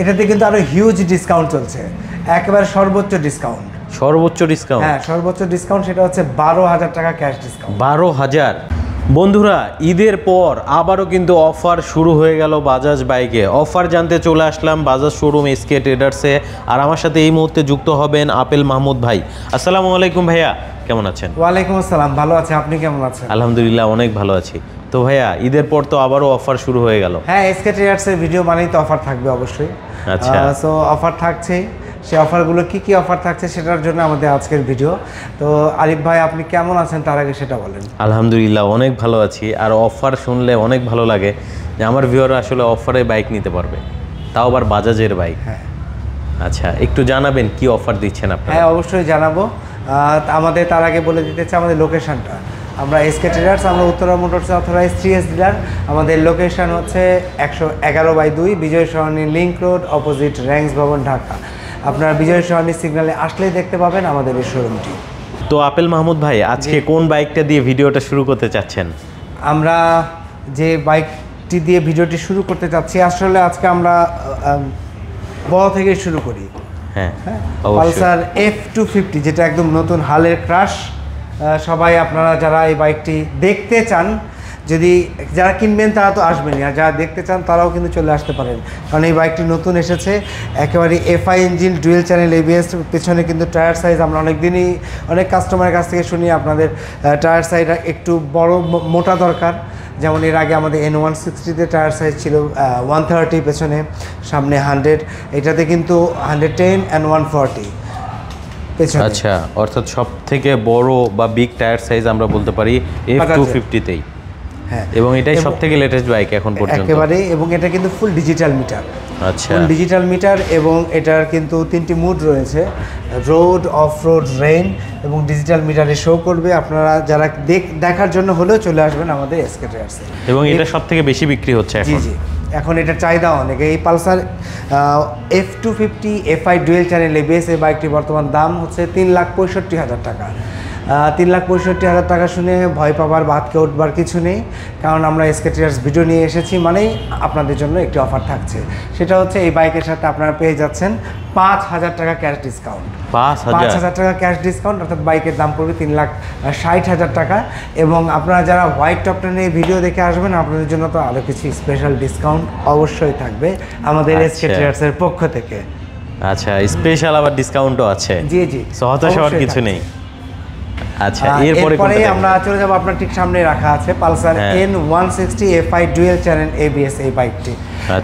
এটাতে কিন্তু আরো হিউজ ডিসকাউন্ট চলছে, একেবারে সর্বোচ্চ ডিসকাউন্ট। সর্বোচ্চ ডিসকাউন্ট? হ্যাঁ, সর্বোচ্চ ডিসকাউন্ট, সেটা হচ্ছে 12,000 টাকা ক্যাশ ডিসকাউন্ট। 12,000। বন্ধুরা, ঈদের পর আবারও কিন্তু অফার শুরু হয়ে গেল বাজাজ বাইকে। অফার জানতে চলে আসলাম বাজাজ শোরুম এসকে ট্রেডার্সে, আর আমার সাথে এই মুহূর্তে যুক্ত হবেন আপেল মাহমুদ ভাই। আসসালামু আলাইকুম ভাইয়া, কেমন আছেন? ওয়ালাইকুম আসসালাম, ভালো আছি, আপনি কেমন আছেন? আলহামদুলিল্লাহ, অনেক ভালো আছি। তো ভাইয়া, ঈদের পর তো আবারও অফার শুরু হয়ে গেল। হ্যাঁ, এসকে ট্রেডার্সের ভিডিও মানেই তো অফার থাকবে অবশ্যই। আচ্ছা, সো অফার থাকছেই। সেই অফারগুলো কি অফার থাকছে সেটার জন্য আমাদের আজকের ভিডিও। তো আরিফ ভাই, আপনি কেমন আছেন তার আগে সেটা বলেন। আলহামদুলিল্লাহ, অনেক ভালো আছি। আর অফার শুনলে অনেক ভালো লাগে যে আমার ভিউয়াররা আসলে অফারে বাইক নিতে পারবে, তাও আবার বাজাজের বাইক। হ্যাঁ, আচ্ছা, একটু জানাবেন কি অফার দিচ্ছেন আপনারা? হ্যাঁ, অবশ্যই জানাবো। আমাদের তার আগে বলে দিতে চাই আমাদের লোকেশনটা। আমরা এসকে ট্রেডার্স, আমরা Uttara motors authorise 3S dealer. আমাদের লোকেশন হচ্ছে 111/2 Bijoy Sarani link road, opposite Rangs Bhaban, Dhaka. আপনারা বিজয় সরণি সিগন্যালে আসলেই দেখতে পাবেন আমাদের এই শোরুমটি। তো আপেল মাহমুদ ভাই, আজকে কোন বাইকটা দিয়ে ভিডিওটা শুরু করতে চাচ্ছেন? আমরা যে বাইকটি দিয়ে ভিডিওটি শুরু করতে চাচ্ছি, আসলে আজকে আমরা বড় থেকে শুরু করি। হ্যাঁ, পালসার F250, যেটা একদম নতুন হালের ক্রাশ। সবাই আপনারা যারা এই বাইকটি দেখতে চান, যদি যারা কিনবেন তারা তো আসবেনই, আর যারা দেখতে চান তারাও কিন্তু চলে আসতে পারেন, কারণ এই বাইকটি নতুন এসেছে, একেবারে FI engine, dual channel ABS। পেছনে কিন্তু টায়ার সাইজ আমরা অনেক কাস্টমারের কাছ থেকে শুনি আপনাদের টায়ার সাইজ একটু বড় মোটা দরকার। যেমন এর আগে আমাদের N160-তে টায়ার সাইজ ছিল 130, পেছনে, সামনে 100। এটাতে কিন্তু 110 and 140 পেছনে। আচ্ছা, অর্থাৎ সব থেকে বড় বা বিগ টায়ার সাইজ আমরা বলতে পারি F250-তেই। হ্যাঁ, এবং এটাই সব থেকে লেটেস্ট বাইক এখন পর্যন্ত একেবারে। এবং এটা কিন্তু ফুল ডিজিটাল মিটার। আচ্ছা, ফুল ডিজিটাল মিটার, এবং এটার কিন্তু 3টি মুড রয়েছে, রোড, অফ রোড, রেইন, এবং ডিজিটাল মিটারে শো করবে। আপনারা যারা দেখার জন্য হলেও চলে আসবেন আমাদের এসকে ট্রেডার্সে। এবং এটা সব থেকে বেশি বিক্রি হচ্ছে এখন। জি, এখন এটার চাহিদা অনেক। এই Pulsar F250 FI dual channel ABS এই বাইকটি বর্তমান দাম হচ্ছে 3,65,000 টাকা। 3,65,000 টাকা শুনে ভয় পাবার বা হাতকে উঠবার কিছু নেই, কারণ আমরা এসকে ট্রেডার্স ভিডিও নিয়ে এসেছি মানেই আপনাদের জন্য একটি অফার থাকছে। সেটা হচ্ছে এই বাইকের সাথে আপনারা পেয়ে যাচ্ছেন 5,000 টাকা ক্যাশ ডিসকাউন্ট। 5,000 টাকা ক্যাশ ডিসকাউন্ট, অর্থাৎ বাইকের দাম পড়বে 3,60,000 টাকা। এবং আপনারা যারা হোয়াইট টপটা নিয়ে ভিডিও দেখে আসবেন, আপনাদের জন্য তো আরও কিছু স্পেশাল ডিসকাউন্ট অবশ্যই থাকবে আমাদের এসকে ট্রেডার্সের পক্ষ থেকে। আচ্ছা, স্পেশাল আবার ডিসকাউন্টও আছে? জি, হতাশ হওয়ার কিছু নেই। আচ্ছা, এরপরে আমরা চলে যাব, আপনার ঠিক সামনে রাখা আছে Pulsar N160 FI dual channel ABS এই বাইকটি।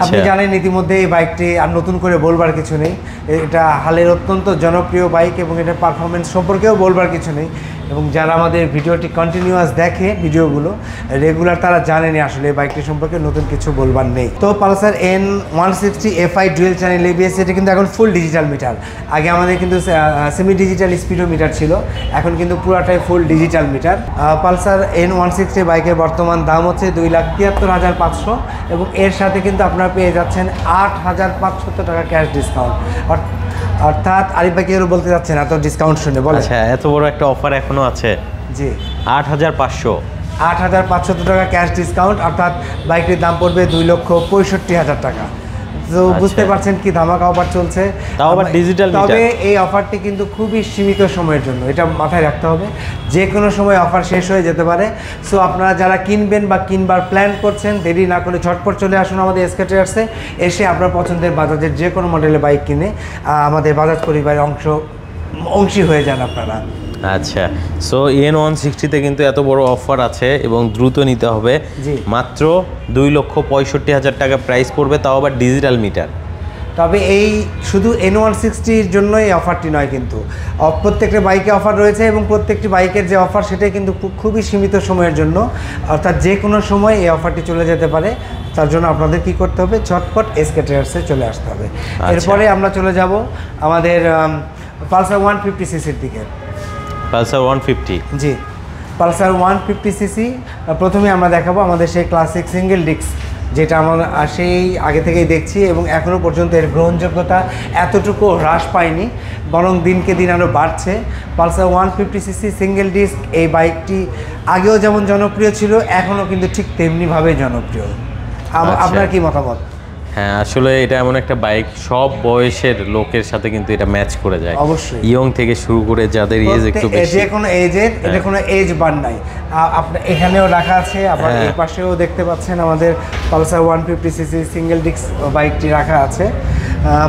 আপনি জানেন ইতিমধ্যে এই বাইকটি আর নতুন করে বলবার কিছু নেই, এটা হালের অত্যন্ত জনপ্রিয় বাইক, এবং এটার পারফরমেন্স সম্পর্কেও বলবার কিছু নেই। এবং যারা আমাদের ভিডিওটি কন্টিনিউয়াস দেখে, ভিডিওগুলো রেগুলার, তারা জানেনই আসলে এই বাইকটি সম্পর্কে নতুন কিছু বলবার নেই। তো Pulsar N160 FI dual channel ABS, এটা কিন্তু এখন ফুল ডিজিটাল মিটার। আগে আমাদের কিন্তু সেমি ডিজিটাল স্পিডোমিটার ছিল, এখন কিন্তু পুরাটাই full digital meter. Pulsar N160 বাইকের বর্তমান দাম হচ্ছে 2,73,500, এবং এর সাথে কিন্তু আপনারা পেয়ে যাচ্ছেন 8,500 টাকা ক্যাশ ডিসকাউন্ট। অর্থাৎ আরিফ ভাই কি বলতে যাচ্ছেন এত ডিসকাউন্ট শুনে? বলে আচ্ছা, এত বড় একটা অফার এখনো আছে? জি, 8,500 টাকা ক্যাশ ডিসকাউন্ট, অর্থাৎ বাইকটির দাম পড়বে 2,65,000 টাকা। তো বুঝতে পারছেন কি ধামাকা অফার চলছে, তাও আবার ডিজিটাল মিটার। তবে এই অফারটি কিন্তু খুবই সীমিত সময়ের জন্য, এটা মাথায় রাখতে হবে, যে কোনো সময় অফার শেষ হয়ে যেতে পারে। সো আপনারা যারা কিনবেন বা কিনবার প্ল্যান করছেন, দেরি না করে ঝটপট চলে আসুন আমাদের এসকে ট্রেডার্সে। এসে আপনার পছন্দের বাজাজের যে কোনো মডেলের বাইক কিনে আমাদের বাজাজ পরিবারের অংশী হয়ে যান আপনারা। আচ্ছা, সো N160-তে কিন্তু এত বড় অফার আছে এবং দ্রুত নিতে হবে। মাত্র 2,65,000 টাকা প্রাইস পড়বে, তাও আবার ডিজিটাল মিটার। তবে এই শুধু N160-র জন্য এই অফারটি নয়, কিন্তু প্রত্যেকটা বাইকে অফার রয়েছে, এবং প্রত্যেকটি বাইকের যে অফার সেটাই কিন্তু খুবই সীমিত সময়ের জন্য, অর্থাৎ যে কোনো সময় এই অফারটি চলে যেতে পারে। তার জন্য আপনাদের কি করতে হবে, ঝটপট এসকে ট্রেডার্সে চলে আসতে হবে। এরপরে আমরা চলে যাব আমাদের পালসার 150cc-র দিকে। পালসার 150? জি, পালসার 150cc প্রথমে আমরা দেখাবো আমাদের সেই ক্লাসিক সিঙ্গেল ডিস্ক, যেটা আমরা সেই আগে থেকেই দেখছি, এবং এখনও পর্যন্ত এর গ্রহণযোগ্যতা এতটুকু হ্রাস পায়নি, বরং দিনকে দিন আরও বাড়ছে। পালসার 150cc সিঙ্গেল ডিস্ক এই বাইকটি আগেও যেমন জনপ্রিয় ছিল, এখনও কিন্তু ঠিক তেমনিভাবে জনপ্রিয়। আপনার কি মতামত? হ্যাঁ, আসলে এটা এমন একটা বাইক সব বয়সের লোকের সাথে কিন্তু এটা ম্যাচ করে যায়। অবশ্যই ইয়ং থেকে শুরু করে যাদের এজ একটু বেশি, যে কোনো এজের, এটা কোনো এজ বার নাই। আপনার এখানেও রাখা আছে, আবার এই পাশেও দেখতে পাচ্ছেন আমাদের পালসার 150cc সিঙ্গেল ডিস্ক বাইকটি রাখা আছে।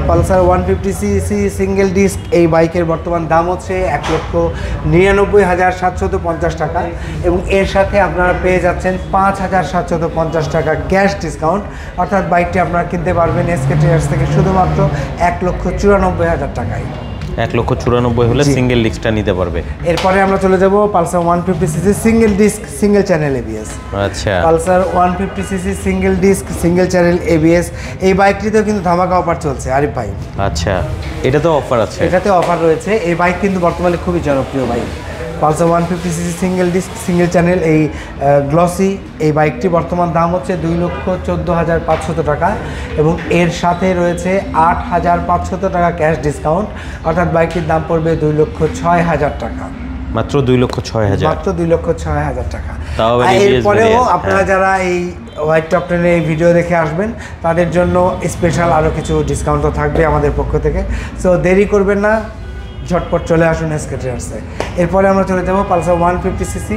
পালসার 150cc সিঙ্গেল ডিস্ক এই বাইকের বর্তমান দাম হচ্ছে 1,99,750 টাকা, এবং এর সাথে আপনারা পেয়ে যাচ্ছেন 5,750 টাকা ক্যাশ ডিসকাউন্ট। অর্থাৎ বাইকটি আপনারা কিনতে পারবেন এসকে ট্রেডার্স থেকে শুধুমাত্র 1,94,000 টাকায়। 1,94,000 হলে সিঙ্গেল ডিস্কটা নিতে পারবে। এরপরে আমরা চলে যাব Pulsar 150cc single disc single channel ABS. আচ্ছা, Pulsar 150cc single disc single channel ABS এই বাইকটিতেও কিন্তু ধামাকা অফার চলছে আরিফ ভাই। আচ্ছা, এটা তো অফার আছে? এটাতে অফার রয়েছে। এই বাইক কিন্তু বর্তমানে খুবই জনপ্রিয় bike. Pulsar 150cc single disc single channel এই গ্লসি এই বাইকটি বর্তমান দাম হচ্ছে 2,14,500 টাকা, এবং এর সাথে রয়েছে 8,500 টাকা ক্যাশ ডিসকাউন্ট। অর্থাৎ বাইকটির দাম পড়বে 2,06,000 টাকা। মাত্র 2,06,000? মাত্র 2,06,000 টাকা। এরপরেও আপনারা যারা এই হোয়াইট টপ টেনের এই ভিডিও দেখে আসবেন তাদের জন্য স্পেশাল আরও কিছু ডিসকাউন্টও থাকবে আমাদের পক্ষ থেকে। সো দেরি করবেন না, ঝটপট চলে আসুন এসকে ট্রেডার্সে। এরপরে আমরা চলে যাব Pulsar 150cc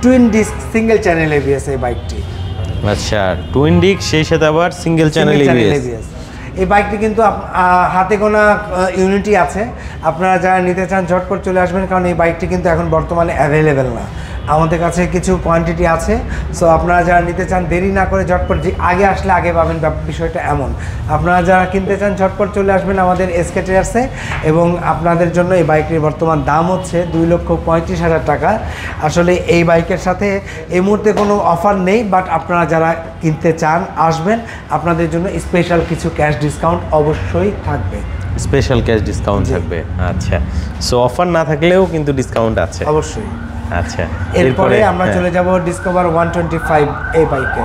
twin disk single channel ABS এই বাইকটি। আচ্ছা, টুইন ডিস্ক সেই সাথে আবার সিঙ্গেল চ্যানেল এবিএস। এই বাইকটি কিন্তু হাতে গোনা ইউনিটি আছে। আপনারা যারা নিতে চান ঝটপট চলে আসবেন, কারণ এই বাইকটি কিন্তু এখন বর্তমানে অ্যাভেলেবেল না, আমাদের কাছে কিছু কোয়ান্টিটি আছে। সো আপনারা যারা নিতে চান দেরি না করে ঝটপট, আগে আসলে আগে পাবেন, বিষয়টা এমন। আপনারা যারা কিনতে চান ঝটপট চলে আসবেন আমাদের এসকে ট্রেডার্সে, এবং আপনাদের জন্য এই বাইকটির বর্তমান দাম হচ্ছে 2,35,000 টাকা। আসলে এই বাইকের সাথে এই মুহূর্তে কোনো অফার নেই, বাট আপনারা যারা কিনতে চান আসবেন, আপনাদের জন্য স্পেশাল কিছু ক্যাশ ডিসকাউন্ট অবশ্যই থাকবে। স্পেশাল ক্যাশ ডিসকাউন্ট থাকবে? আচ্ছা, সো অফার না থাকলেও কিন্তু ডিসকাউন্ট আছে অবশ্যই। আচ্ছা, এরপরে আমরা চলে যাব ডিসকভার 125 এই বাইকে।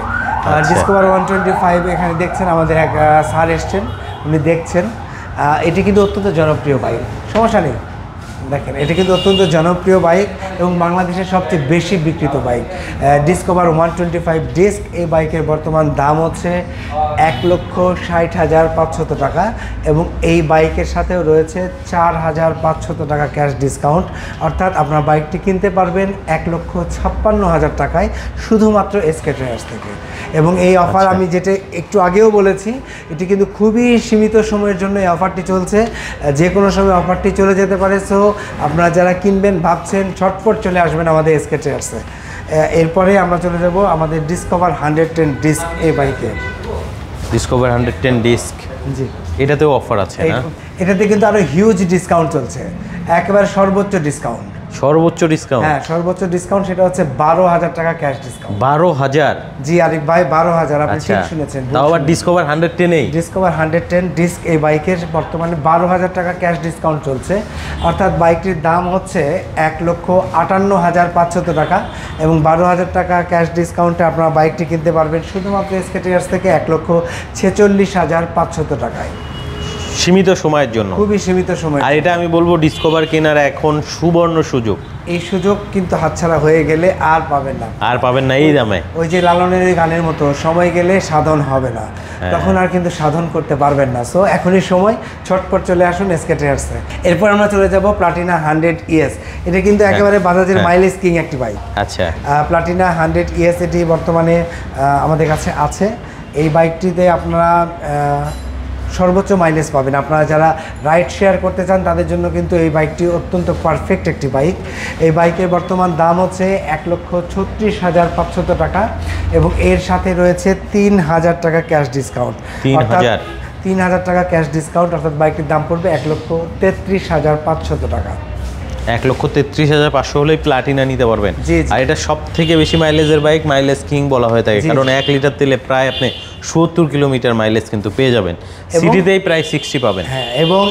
ডিসকভার 125 এখানে দেখছেন আমাদের এক স্যার এসছেন, উনি দেখছেন। এটি কিন্তু অত্যন্ত জনপ্রিয় বাইক, সমস্যা নেই, দেখেন এটা কিন্তু অত্যন্ত জনপ্রিয় বাইক এবং বাংলাদেশের সবচেয়ে বেশি বিক্রিত বাইক। ডিসকভার 125 ডিস্ক এই বাইকের বর্তমান দাম হচ্ছে 1,60,500 টাকা, এবং এই বাইকের সাথেও রয়েছে 4,500 টাকা ক্যাশ ডিসকাউন্ট। অর্থাৎ আপনার বাইকটি কিনতে পারবেন 1,56,000 টাকায় শুধুমাত্র এসকে ট্রেডার্স থেকে। এবং এই অফার আমি যেটা একটু আগেও বলেছি, এটি কিন্তু খুবই সীমিত সময়ের জন্য এই অফারটি চলছে, যে কোনো সময় অফারটি চলে যেতে পারে। সো আপনারা যারা কিনবেন ভাবছেন ঝটপট চলে আসবেন আমাদের এসকে ট্রেডার্সে। এরপরে আমরা চলে যাব আমাদের ডিসকভার 110 ডিস্ক এই বাইকে। ডিসকভার 110 ডিস্ক, জি, এটাতেও অফার আছে না? এটাতে কিন্তু আরো হিউজ ডিসকাউন্ট চলছে, একেবারে সর্বোচ্চ ডিসকাউন্ট। সর্বোচ্চ ডিসকাউন্ট? হ্যাঁ, সর্বোচ্চ ডিসকাউন্ট, সেটা হচ্ছে 12,000 টাকা ক্যাশ ডিসকাউন্ট। 12,000? জি আরিফ ভাই, 12,000, আপনি ঠিক শুনেছেন। তাও আবার ডিসকভার 110 এই? ডিসকভার 110 ডিস্ক এই বাইকের বর্তমানে 12,000 টাকা ক্যাশ ডিসকাউন্ট চলছে। অর্থাৎ বাইকটির দাম হচ্ছে 1,58,500 টাকা, এবং 12,000 টাকা ক্যাশ ডিসকাউন্টে আপনারা বাইকটি কিনতে পারবেন শুধুমাত্র এসকে ট্রেডার্স থেকে 1,46,500 টাকায়, সীমিত সময়ের জন্য, খুবই সীমিত সময়। আর এটা আমি বলবো ডিসকভার কেনার এখন সুবর্ণ সুযোগ। এই সুযোগ কিন্তু হাতছাড়া হয়ে গেলে আর পাবেন না, আর পাবেন না এই দামে। ওই যে লালনের গানের মতো, সময় গেলে সাধন হবে না, তখন আর কিন্তু সাধন করতে পারবেন না। সো এখনই সময়, ছটপট চলে আসুন এসকে ট্রেডার্সে। এরপর আমরা চলে যাব প্লাটিনা 100 ES। এটা কিন্তু একেবারে বাজাজের মাইলেজ কিং একটি বাইক। আচ্ছা, প্লাটিনা 100 ES এটি বর্তমানে আমাদের কাছে আছে। এই বাইকটিতে আপনারা সর্বোচ্চ মাইলেজ পাবেন। আপনারা যারা রাইড শেয়ার করতে চান তাদের জন্য কিন্তু এই বাইকটি অত্যন্ত পারফেক্ট একটি বাইক। এই বাইকের বর্তমান দাম হচ্ছে 1,36,500 টাকা, এবং এর সাথে রয়েছে 3,000 টাকা ক্যাশ ডিসকাউন্ট। 3,000 টাকা ক্যাশ ডিসকাউন্ট, অর্থাৎ বাইকটির দাম পড়বে 1,33,500 টাকা। 1,33,500 হলেই প্লাটিনা নিতে পারবেন। আর এটা সব থেকে বেশি মাইলেজের বাইক, মাইলেজ কিং বলা হয়ে থাকে, কারণ 1 লিটার তেলে প্রায় আপনি 70 কিলোমিটার মাইলেজ কিন্তু পেয়ে যাবেন, সিটিতেই প্রায় 60 পাবেন। হ্যাঁ, এবং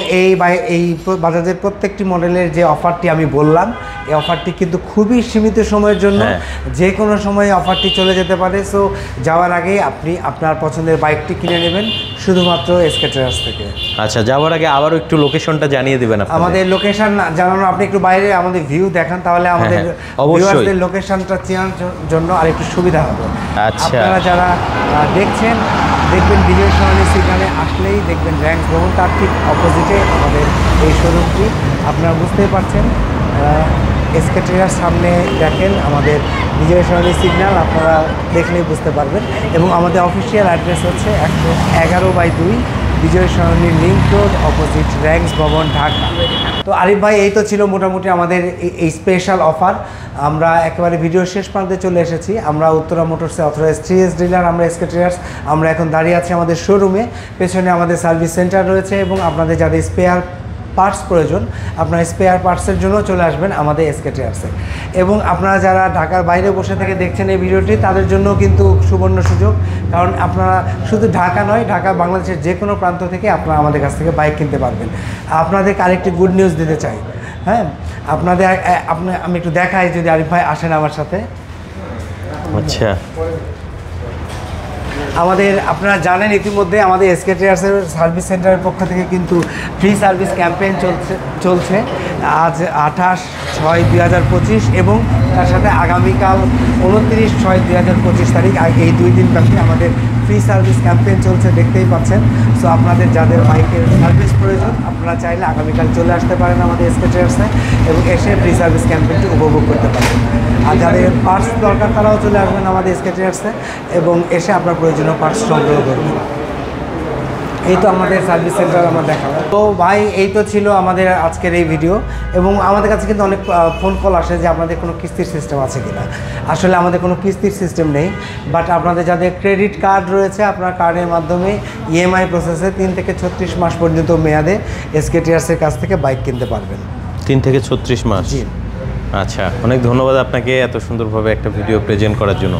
এই বাজাজের প্রত্যেকটি মডেলের যে অফারটি আমি বললাম, এই অফারটি কিন্তু খুবই সীমিত সময়ের জন্য, যে কোনো সময় অফারটি চলে যেতে পারে। সো যাওয়ার আগে আপনি আপনার পছন্দের বাইকটি কিনে নেবেন শুধুমাত্র এসকে ট্রেডার্স থেকে। আচ্ছা, যাওয়ার আগে আবারও একটু লোকেশনটা জানিয়ে দিবেন। আমাদের লোকেশন জানানো, আপনি একটু বাইরে আমাদের ভিউ দেখান, তাহলে আমাদের ভিউয়ারদের লোকেশনটা চেনার জন্য আর একটু সুবিধা হবে। আচ্ছা, আপনারা যারা দেখছেন দেখবেন বিজয় সরণি সিগন্যালে আসলেই দেখবেন র্যাঙ্কস ভবন, তার ঠিক অপোজিটে আমাদের এই শোরুমটি। আপনারা বুঝতেই পারছেন, এসকে ট্রেডার্স সামনে দেখেন আমাদের বিজয় সরণি সিগন্যাল, আপনারা দেখলেই বুঝতে পারবেন। এবং আমাদের অফিসিয়াল অ্যাড্রেস হচ্ছে 111/2 Bijoy Sarani link road, opposite Rangs Bhaban, Dhaka. তো আরিফ ভাই, এই তো ছিল মোটামুটি আমাদের এই স্পেশাল অফার। আমরা একেবারে ভিডিওর শেষ প্রান্তে চলে এসেছি। আমরা উত্তরা মোটরসে অথরাইজড 3S ডিলার, আমরা এসকে ট্রেডার্স। আমরা এখন দাঁড়িয়ে আছি আমাদের শোরুমে, পেছনে আমাদের সার্ভিস সেন্টার রয়েছে এবং আপনাদের যাদের স্পেয়ার পার্টস প্রয়োজন, আপনারা স্পেয়ার পার্টসের জন্য চলে আসবেন আমাদের এসকে ট্রেডার্সে। এবং আপনারা যারা ঢাকার বাইরে বসে থেকে দেখছেন এই ভিডিওটি, তাদের জন্য কিন্তু সুবর্ণ সুযোগ, কারণ আপনারা শুধু ঢাকা নয়, ঢাকা বাংলাদেশের যে কোনো প্রান্ত থেকে আপনারা আমাদের কাছ থেকে বাইক কিনতে পারবেন। আপনাদেরকে আরেকটি গুড নিউজ দিতে চাই। হ্যাঁ, আমি একটু দেখাই, যদি আরিফ ভাই আসেন আমার সাথে। আচ্ছা, আপনারা জানেন ইতিমধ্যে আমাদের এসকে ট্রেডার্সের সার্ভিস সেন্টারের পক্ষ থেকে কিন্তু ফ্রি সার্ভিস ক্যাম্পেইন চলছে আজ 28/6/2025 এবং তার সাথে আগামীকাল 29/6/2025 তারিখ, এই 2 দিন ব্যাপী আমাদের ফ্রি সার্ভিস ক্যাম্পেইন চলছে, দেখতেই পাচ্ছেন। সো আপনাদের যাদের বাইকের সার্ভিস প্রয়োজন, আপনারা চাইলে আগামীকাল চলে আসতে পারেন আমাদের এসকে ট্রেডার্সে এবং এসে ফ্রি সার্ভিস ক্যাম্পেইনটি উপভোগ করতে পারেন। আর যাদের পার্টস দরকার, তারাও চলে আসবেন আমাদের এসকে ট্রেডার্সে এবং এসে আপনার প্রয়োজনীয় পার্টস সংগ্রহ করবেন। এই তো আমাদের সার্ভিস সেন্টার আমরা দেখাবো। তো ভাই, এই তো ছিল আমাদের আজকের এই ভিডিও। এবং আমাদের কাছে কিন্তু অনেক ফোন কল আসে যে আপনাদের কোনো কিস্তির সিস্টেম আছে কিনা। আসলে আমাদের কোনো কিস্তির সিস্টেম নেই, বাট আপনাদের যাদের ক্রেডিট কার্ড রয়েছে, আপনার কার্ডের মাধ্যমে ইএমআই প্রসেসে 3 থেকে 36 মাস পর্যন্ত মেয়াদে এসকে ট্রেডার্সের কাছ থেকে বাইক কিনতে পারবেন। 3 থেকে 36 মাস। জি। আচ্ছা, অনেক ধন্যবাদ আপনাকে এত সুন্দরভাবে একটা ভিডিও প্রেজেন্ট করার জন্য।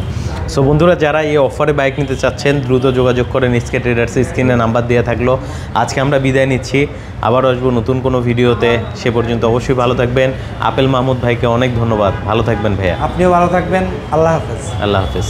সো বন্ধুরা, যারা এই অফারে বাইক নিতে চাচ্ছেন, দ্রুত যোগাযোগ করেন এসকে ট্রেডার্সে, স্ক্রিনে নাম্বার দেওয়া থাকলো। আজকে আমরা বিদায় নিচ্ছি, আবার আসবো নতুন কোনো ভিডিওতে। সে পর্যন্ত অবশ্যই ভালো থাকবেন। আপেল মাহমুদ ভাইকে অনেক ধন্যবাদ, ভালো থাকবেন ভাইয়া। আপনিও ভালো থাকবেন, আল্লাহ হাফেজ। আল্লাহ হাফেজ।